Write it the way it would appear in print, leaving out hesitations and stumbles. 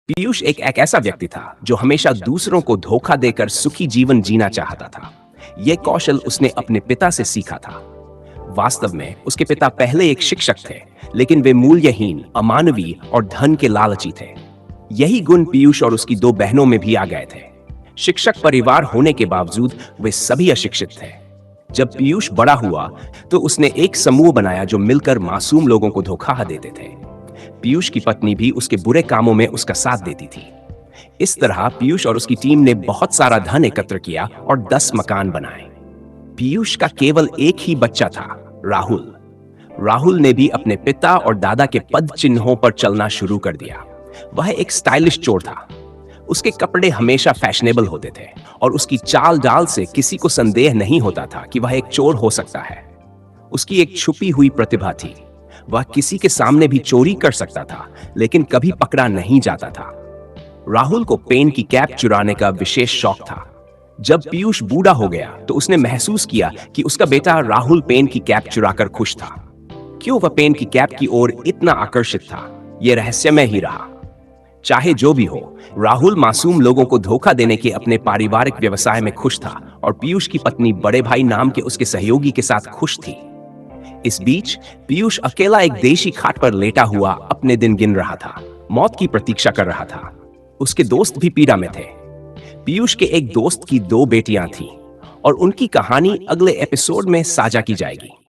पीयूष एक ऐसा व्यक्ति था जो हमेशा दूसरों को धोखा देकर सुखी जीवन जीना चाहता था। यह कौशल उसने अपने पिता से सीखा था। वास्तव में उसके पिता पहले एक शिक्षक थे, लेकिन वे मूल्यहीन, अमानवीय और धन के लालची थे। यही गुण पीयूष और उसकी दो बहनों में भी आ गए थे। शिक्षक परिवार होने के बावजूद वे सभी अशिक्षित थे। जब पीयूष बड़ा हुआ तो उसने एक समूह बनाया जो मिलकर मासूम लोगों को धोखा देते थे। पीयूष की पत्नी भी उसके बुरे कामों में उसका साथ देती थी। इस तरह पीयूष और उसकी टीम ने बहुत सारा धन एकत्र किया और 10 मकान बनाए। पीयूष का केवल एक ही बच्चा था, राहुल। राहुल ने भी अपने पिता और दादा के पद चिन्हों पर चलना शुरू कर दिया। वह एक स्टाइलिश चोर था। उसके कपड़े हमेशा फैशनेबल होते थे और उसकी चाल डाल से किसी को संदेह नहीं होता था कि वह एक चोर हो सकता है। उसकी एक छुपी हुई प्रतिभा थी। वह किसी के सामने भी चोरी कर सकता था, लेकिन कभी पकड़ा नहीं जाता था। राहुल को पेन की कैप चुराने का विशेष शौक था। जब पीयूष बूढ़ा हो गया तो उसने महसूस किया कि उसका बेटा राहुल पेन की कैप चुराकर खुश था। क्यों वह पेन की कैप की ओर इतना आकर्षित था, यह रहस्यमय ही रहा। चाहे जो भी हो, राहुल मासूम लोगों को धोखा देने के अपने पारिवारिक व्यवसाय में खुश था और पीयूष की पत्नी बड़े भाई नाम के उसके सहयोगी के साथ खुश थी। इस बीच पीयूष अकेला एक देशी खाट पर लेटा हुआ अपने दिन गिन रहा था, मौत की प्रतीक्षा कर रहा था। उसके दोस्त भी पीड़ा में थे। पीयूष के एक दोस्त की 2 बेटियां थीं और उनकी कहानी अगले एपिसोड में साझा की जाएगी।